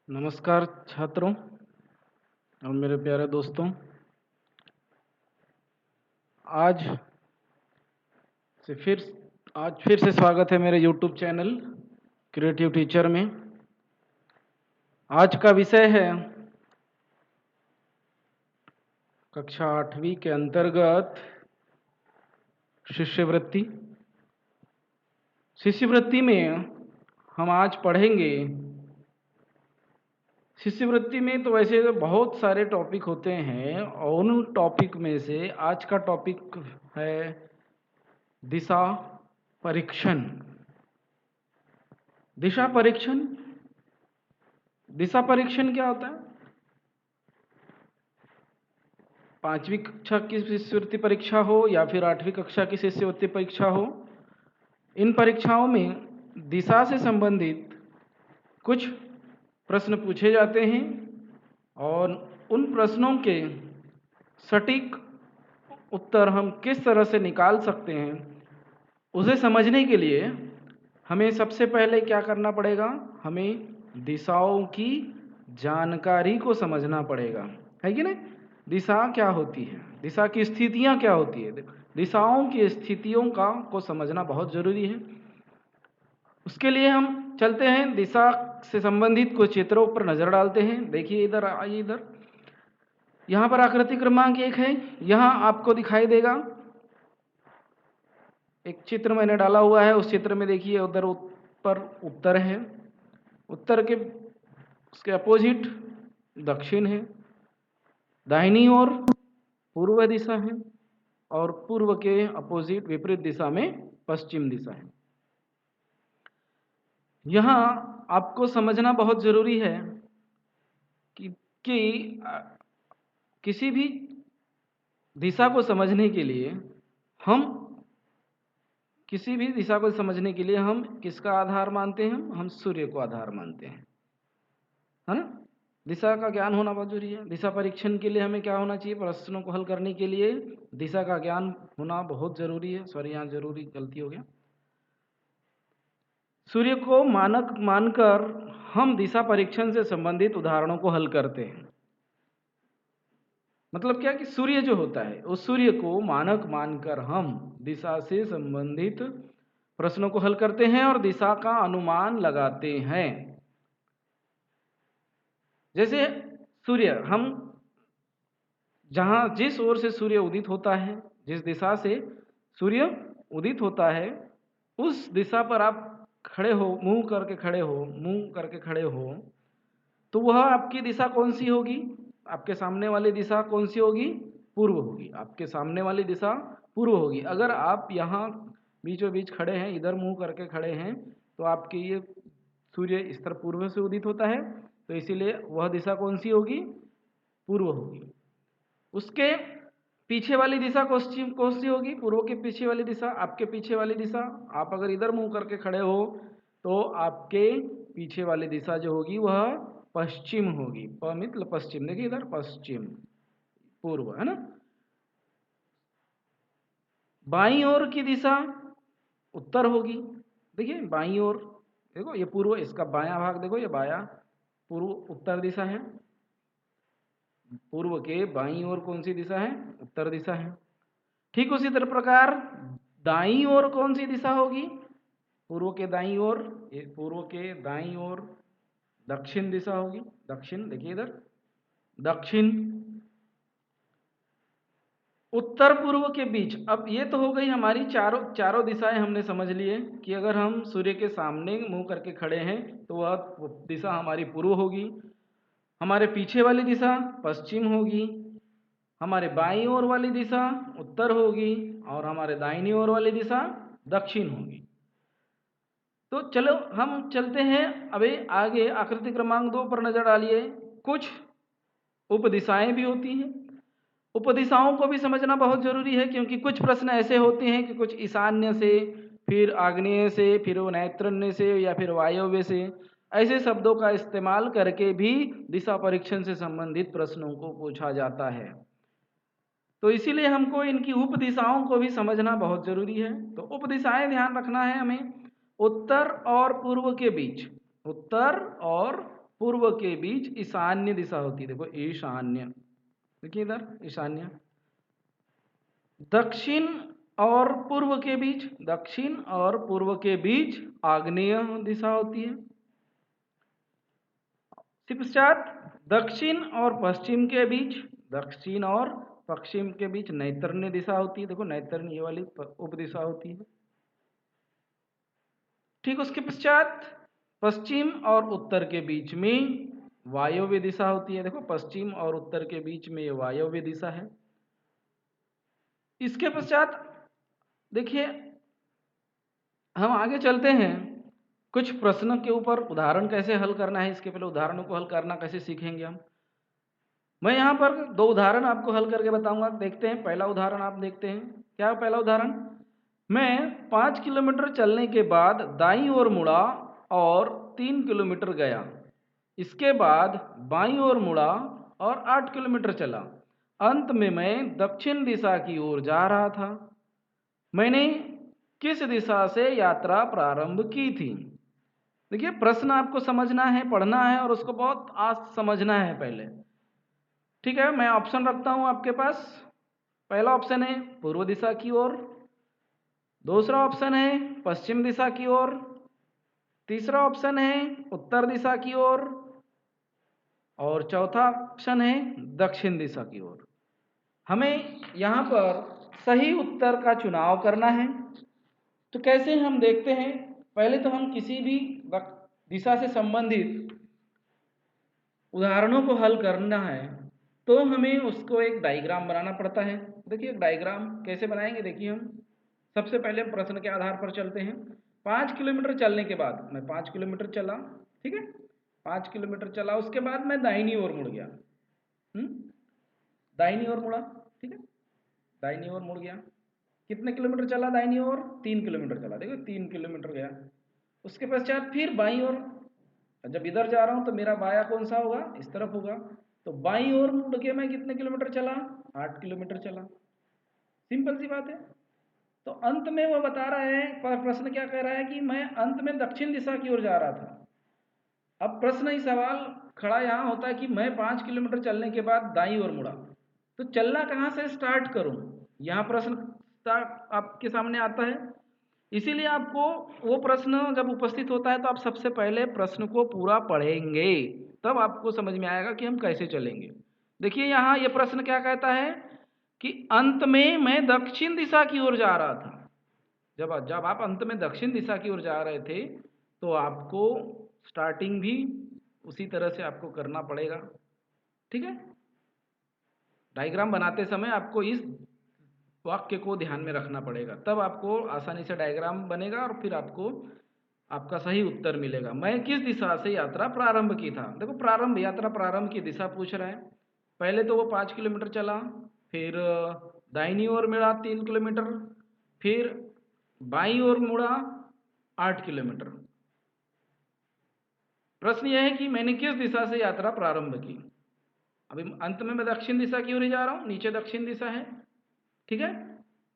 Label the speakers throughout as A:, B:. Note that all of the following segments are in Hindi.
A: नमस्कार छात्रों और मेरे प्यारे दोस्तों। आज आज फिर से स्वागत है मेरे YouTube चैनल क्रिएटिव टीचर में। आज का विषय है कक्षा 8वीं के अंतर्गत शिष्यवृत्ति। शिष्यवृत्ति में हम आज पढ़ेंगे। शिष्यवृत्ति में तो वैसे तो बहुत सारे टॉपिक होते हैं और उन टॉपिक में से आज का टॉपिक है दिशा परीक्षण। दिशा परीक्षण क्या होता है? 5वीं कक्षा की शिष्यवृत्ति परीक्षा हो या फिर 8वीं कक्षा की शिष्यवृत्ति परीक्षा हो, इन परीक्षाओं में दिशा से संबंधित कुछ प्रश्न पूछे जाते हैं और उन प्रश्नों के सटीक उत्तर हम किस तरह से निकाल सकते हैं, उसे समझने के लिए हमें सबसे पहले क्या करना पड़ेगा? हमें दिशाओं की जानकारी को समझना पड़ेगा, है कि नहीं? दिशा क्या होती है, दिशा की स्थितियां क्या होती है, दिशाओं की स्थितियों को समझना बहुत जरूरी है। उसके लिए हम चलते हैं, दिशा से संबंधित कुछ चित्रों पर नजर डालते हैं। देखिए इधर आइए, इधर यहाँ पर आकृति क्रमांक 1 है। यहाँ आपको दिखाई देगा एक चित्र मैंने डाला हुआ है। उस चित्र में देखिए उधर ऊपर उत्तर है, उत्तर के उसके अपोजिट दक्षिण है, दाहिनी ओर पूर्व दिशा है और पूर्व के अपोजिट विपरीत दिशा में पश्चिम दिशा है। यहाँ आपको समझना बहुत जरूरी है कि किसी भी दिशा को समझने के लिए हम किसका आधार मानते हैं? हम सूर्य को आधार मानते हैं, है ना? दिशा का ज्ञान होना बहुत जरूरी है। दिशा परीक्षण के लिए हमें क्या होना चाहिए? प्रश्नों को हल करने के लिए दिशा का ज्ञान होना बहुत जरूरी है। सॉरी, यहाँ जरूरी गलती हो गया। सूर्य को मानक मानकर हम दिशा परीक्षण से संबंधित उदाहरणों को हल करते हैं। मतलब क्या कि सूर्य जो होता है उस सूर्य को मानक मानकर हम दिशा से संबंधित प्रश्नों को हल करते हैं और दिशा का अनुमान लगाते हैं। जैसे सूर्य, हम जिस ओर से सूर्य उदित होता है, जिस दिशा से सूर्य उदित होता है, उस दिशा पर आप खड़े हो, मुंह करके खड़े हो, तो वह आपकी दिशा कौन सी होगी? आपके सामने वाली दिशा कौन सी होगी? पूर्व होगी। आपके सामने वाली दिशा पूर्व होगी। अगर आप यहाँ बीचों बीच खड़े हैं, इधर मुंह करके खड़े हैं, तो आपके ये सूर्य इस तरफ पूर्व से उदित होता है, तो इसीलिए वह दिशा कौन सी होगी? पूर्व होगी। उसके पीछे वाली दिशा कौन सी होगी? पूर्व के पीछे वाली दिशा, आपके पीछे वाली दिशा, आप अगर इधर मुंह करके खड़े हो तो आपके पीछे वाली दिशा जो होगी वह पश्चिम होगी। मतलब पश्चिम, देखिए इधर पश्चिम, पूर्व, है ना? बाईं ओर की दिशा उत्तर होगी। देखिए बाईं ओर, देखो ये पूर्व, इसका बायां भाग देखो, ये बायां पूर्व उत्तर दिशा है। पूर्व के बाईं ओर कौन सी दिशा है? उत्तर दिशा है। ठीक उसी तरह प्रकार दाईं ओर कौन सी दिशा होगी? पूर्व के दाईं ओर, ये पूर्व के दाईं ओर दक्षिण दिशा होगी। दक्षिण, देखिए इधर दक्षिण। उत्तर पूर्व के बीच, अब ये तो हो गई हमारी चारों दिशाएं हमने समझ लिए कि अगर हम सूर्य के सामने मुंह करके खड़े हैं तो वह दिशा हमारी पूर्व होगी, हमारे पीछे वाली दिशा पश्चिम होगी, हमारे बाईं ओर वाली दिशा उत्तर होगी और हमारे दाहिनी ओर वाली दिशा दक्षिण होगी। तो चलो हम चलते हैं अभी आगे। आकृति क्रमांक 2 पर नजर डालिए। कुछ उपदिशाएं भी होती हैं। उपदिशाओं को भी समझना बहुत जरूरी है, क्योंकि कुछ प्रश्न ऐसे होते हैं कि कुछ ईशान्य से, फिर आग्नेय से, फिर नैऋत्य से या फिर वायव्य से, ऐसे शब्दों का इस्तेमाल करके भी दिशा परीक्षण से संबंधित प्रश्नों को पूछा जाता है। तो इसीलिए हमको इनकी उपदिशाओं को भी समझना बहुत जरूरी है। तो उपदिशाएं ध्यान रखना है हमें। उत्तर और पूर्व के बीच, उत्तर और पूर्व के बीच ईशान्य दिशा होती है। देखो ईशान्य, देखिए इधर ईशान्य। दक्षिण और पूर्व के बीच, दक्षिण और पूर्व के बीच आग्नेय दिशा होती है। इसके पश्चात दक्षिण और पश्चिम के बीच, दक्षिण और पश्चिम के बीच नैतृण्य दिशा होती है। देखो नैतृण्य ये वाली उपदिशा होती है। ठीक, उसके पश्चात पश्चिम और उत्तर के बीच में वायव्य दिशा होती है। देखो पश्चिम और उत्तर के बीच में ये वायव्य दिशा है। इसके पश्चात देखिए हम आगे चलते हैं, कुछ प्रश्न के ऊपर उदाहरण कैसे हल करना है, इसके पहले उदाहरणों को हल करना कैसे सीखेंगे हम। मैं यहाँ पर दो उदाहरण आपको हल करके बताऊंगा। देखते हैं पहला उदाहरण, आप देखते हैं क्या है पहला उदाहरण। मैं 5 किलोमीटर चलने के बाद दाईं ओर मुड़ा और 3 किलोमीटर गया। इसके बाद बाईं ओर मुड़ा और 8 किलोमीटर चला। अंत में मैं दक्षिण दिशा की ओर जा रहा था। मैंने किस दिशा से यात्रा प्रारंभ की थी। देखिए प्रश्न आपको समझना है, पढ़ना है और उसको बहुत आज समझना है पहले। ठीक है, मैं ऑप्शन रखता हूं आपके पास। पहला ऑप्शन है पूर्व दिशा की ओर, दूसरा ऑप्शन है पश्चिम दिशा की ओर, तीसरा ऑप्शन है उत्तर दिशा की ओर और चौथा ऑप्शन है दक्षिण दिशा की ओर। हमें यहाँ पर सही उत्तर का चुनाव करना है। तो कैसे हम देखते हैं, पहले तो हम किसी भी दिशा से संबंधित उदाहरणों को हल करना है तो हमें उसको एक डायग्राम बनाना पड़ता है। देखिए डायग्राम कैसे बनाएंगे, देखिए हम सबसे पहले प्रश्न के आधार पर चलते हैं। 5 किलोमीटर चलने के बाद मैं 5 किलोमीटर चला, ठीक है 5 किलोमीटर चला, उसके बाद मैं दाहिनी ओर मुड़ गया। दाहिनी ओर मुड़ा, ठीक है दाहिनी ओर मुड़ गया। कितने किलोमीटर चला दाहिनी ओर, 3 किलोमीटर चला। देखो 3 किलोमीटर गया। उसके पश्चात फिर बाईं ओर, जब इधर जा रहा हूं तो मेरा बाया कौन सा होगा, इस तरफ होगा। तो बाईं ओर मुड़ के मैं कितने किलोमीटर चला, 8 किलोमीटर चला। सिंपल सी बात है। तो अंत में वो बता रहा है, प्रश्न क्या कह रहा है कि मैं अंत में दक्षिण दिशा की ओर जा रहा था। अब प्रश्न ही सवाल खड़ा यहाँ होता है कि मैं 5 किलोमीटर चलने के बाद दाईं ओर मुड़ा, तो चलना कहाँ से स्टार्ट करूं, यहाँ प्रश्न आपके सामने आता है। इसीलिए आपको वो प्रश्न जब उपस्थित होता है तो आप सबसे पहले प्रश्न को पूरा पढ़ेंगे, तब आपको समझ में आएगा कि हम कैसे चलेंगे। देखिए यहाँ ये प्रश्न क्या कहता है कि अंत में मैं दक्षिण दिशा की ओर जा रहा था। जब आप अंत में दक्षिण दिशा की ओर जा रहे थे तो आपको स्टार्टिंग भी उसी तरह से आपको करना पड़ेगा। ठीक है, डायग्राम बनाते समय आपको इस वाक्य को ध्यान में रखना पड़ेगा, तब आपको आसानी से डायग्राम बनेगा और फिर आपको आपका सही उत्तर मिलेगा। मैं किस दिशा से यात्रा प्रारंभ की था। देखो प्रारंभ, यात्रा प्रारंभ की दिशा पूछ रहा है। पहले तो वो 5 किलोमीटर चला, फिर दाहिनी ओर मुड़ा 3 किलोमीटर, फिर बाईं ओर मुड़ा 8 किलोमीटर। प्रश्न यह है कि मैंने किस दिशा से यात्रा प्रारंभ की। अभी अंत में मैं दक्षिण दिशा की ओर ही जा रहा हूँ, नीचे दक्षिण दिशा है, ठीक है।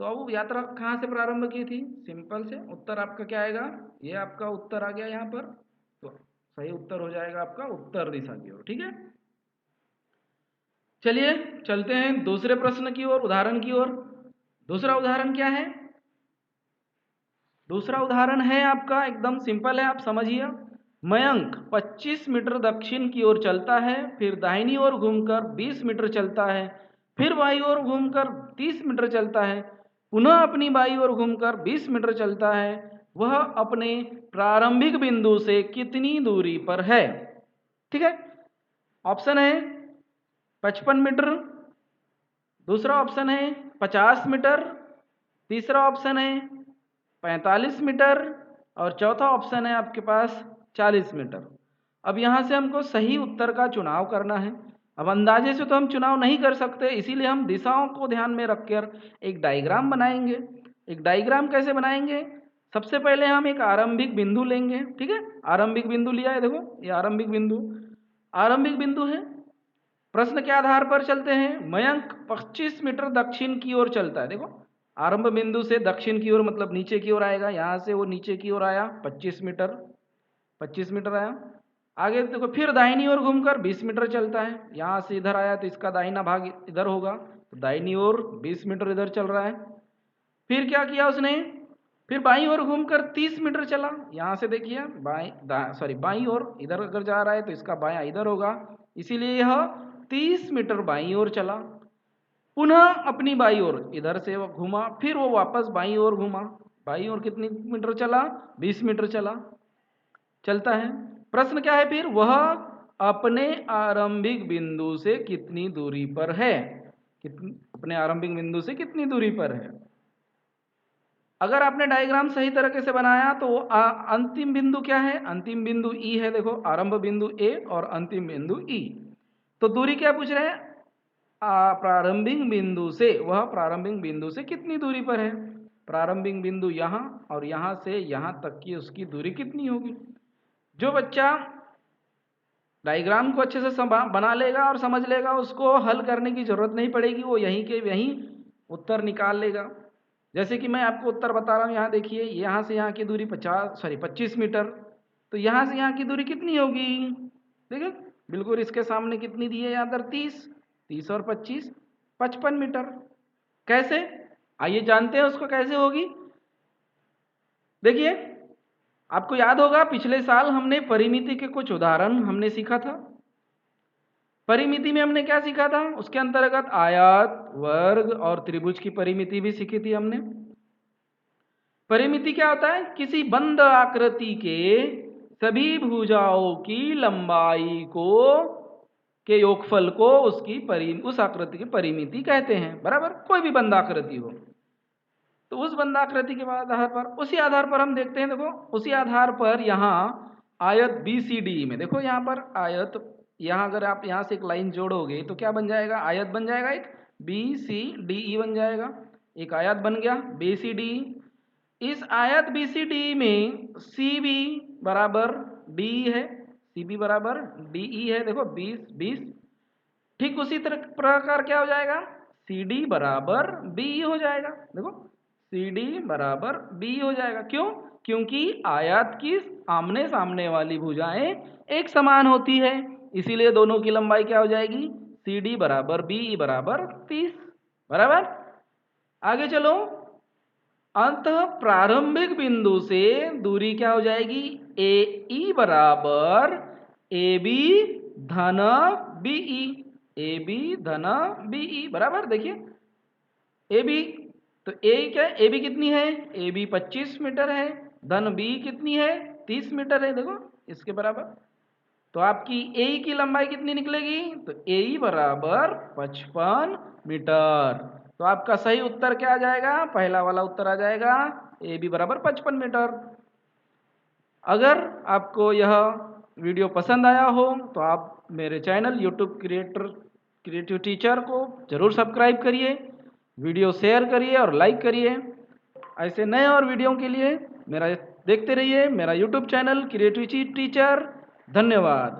A: तो अब यात्रा कहाँ से प्रारंभ की थी, सिंपल से उत्तर आपका क्या आएगा, ये आपका उत्तर आ गया यहाँ पर। तो सही उत्तर हो जाएगा आपका उत्तर दिशा की ओर। ठीक है, चलिए चलते हैं दूसरे प्रश्न की ओर, उदाहरण की ओर। दूसरा उदाहरण क्या है, दूसरा उदाहरण है आपका एकदम सिंपल है, आप समझिए। मयंक 25 मीटर दक्षिण की ओर चलता है, फिर दाहिनी ओर घूमकर 20 मीटर चलता है, फिर बाईं ओर घूमकर 30 मीटर चलता है, पुनः अपनी बाईं ओर घूमकर 20 मीटर चलता है। वह अपने प्रारंभिक बिंदु से कितनी दूरी पर है। ठीक है, ऑप्शन है 55 मीटर, दूसरा ऑप्शन है 50 मीटर, तीसरा ऑप्शन है 45 मीटर और चौथा ऑप्शन है आपके पास 40 मीटर। अब यहाँ से हमको सही उत्तर का चुनाव करना है। अब अंदाजे से तो हम चुनाव नहीं कर सकते, इसीलिए हम दिशाओं को ध्यान में रखकर एक डायग्राम बनाएंगे। एक डायग्राम कैसे बनाएंगे, सबसे पहले हम एक आरंभिक बिंदु लेंगे। ठीक है, आरंभिक बिंदु लिया है, देखो ये आरंभिक बिंदु है। प्रश्न के आधार पर चलते हैं। मयंक 25 मीटर दक्षिण की ओर चलता है। देखो आरंभ बिंदु से दक्षिण की ओर मतलब नीचे की ओर आएगा, यहाँ से वो नीचे की ओर आया 25 मीटर आया। आगे देखो, फिर दाहिनी ओर घूमकर 20 मीटर चलता है। यहाँ से इधर आया तो इसका दाहिना भाग इधर होगा, तो दाहिनी ओर 20 मीटर इधर चल रहा है। फिर क्या किया उसने, फिर बाईं ओर घूमकर 30 मीटर चला। यहाँ से देखिए बाईं ओर इधर अगर जा रहा है तो इसका बायां इधर होगा, इसीलिए यह 30 मीटर बाईं ओर चला। पुनः अपनी बाईं ओर इधर से वो घूमा, फिर वो वापस बाईं ओर घूमा। बाईं ओर कितनी मीटर चला, 20 मीटर चलता है। प्रश्न क्या है फिर, वह अपने आरंभिक बिंदु से कितनी दूरी पर है, अपने आरंभिक बिंदु से कितनी दूरी पर है। अगर आपने डायग्राम सही तरीके से बनाया तो अंतिम बिंदु क्या है, अंतिम बिंदु ई है। देखो, आरंभ बिंदु ए और अंतिम बिंदु ई। तो दूरी क्या पूछ रहे हैं, प्रारंभिक बिंदु से, वह प्रारंभिक बिंदु से कितनी दूरी पर है। प्रारंभिक बिंदु यहाँ और यहाँ से यहाँ तक की उसकी दूरी कितनी होगी। जो बच्चा डायग्राम को अच्छे से बना लेगा और समझ लेगा, उसको हल करने की जरूरत नहीं पड़ेगी, वो यहीं के यहीं उत्तर निकाल लेगा। जैसे कि मैं आपको उत्तर बता रहा हूँ, यहाँ देखिए, यहाँ से यहाँ की दूरी 25 मीटर, तो यहाँ से यहाँ की दूरी कितनी होगी, देखिए बिल्कुल इसके सामने कितनी दी है यहाँ पर, 30 और 25 55 मीटर। कैसे, आइए जानते हैं उसको कैसे होगी। देखिए, आपको याद होगा पिछले साल हमने परिमिति के कुछ उदाहरण हमने सीखा था। परिमिति में हमने क्या सीखा था, उसके अंतर्गत आयत, वर्ग और त्रिभुज की परिमिति भी सीखी थी हमने। परिमिति क्या होता है, किसी बंद आकृति के सभी भुजाओं की लंबाई के योगफल को उस आकृति की परिमिति कहते हैं, बराबर। कोई भी बंद आकृति हो तो उस बंद आकृति के आधार पर, उसी आधार पर हम देखते हैं। देखो, उसी आधार पर यहाँ आयत BCD में, देखो यहाँ पर आयत, यहाँ अगर आप यहाँ से एक लाइन जोड़ोगे तो क्या बन जाएगा, आयत बन जाएगा, एक BCDE बन जाएगा, एक आयत बन गया BCD। इस आयत BCD में CB बराबर D है, CB बराबर DE है। देखो 20 ठीक उसी तरह प्रकार क्या हो जाएगा, CD बराबर BE हो जाएगा। देखो CD बराबर BE हो जाएगा, क्यों, क्योंकि आयत की आमने सामने वाली भुजाएं एक समान होती है, इसीलिए दोनों की लंबाई क्या हो जाएगी, CD बराबर BE बराबर 30, बराबर। आगे चलो, अंततः प्रारंभिक बिंदु से दूरी क्या हो जाएगी, AE बराबर AB धन BE, AB धन BE, बराबर। देखिए AB, तो A क्या है, AB कितनी है, AB 25 मीटर है, धन B कितनी है, 30 मीटर है। देखो इसके बराबर, तो आपकी AE की लंबाई कितनी निकलेगी, तो AE बराबर 55 मीटर। तो आपका सही उत्तर क्या आ जाएगा, पहला वाला उत्तर आ जाएगा, AB बराबर 55 मीटर। अगर आपको यह वीडियो पसंद आया हो तो आप मेरे चैनल YouTube क्रिएटिव टीचर को जरूर सब्सक्राइब करिए, वीडियो शेयर करिए और लाइक करिए। ऐसे नए और वीडियो के लिए मेरा देखते रहिए मेरा YouTube चैनल क्रिएटिव टीचर। धन्यवाद।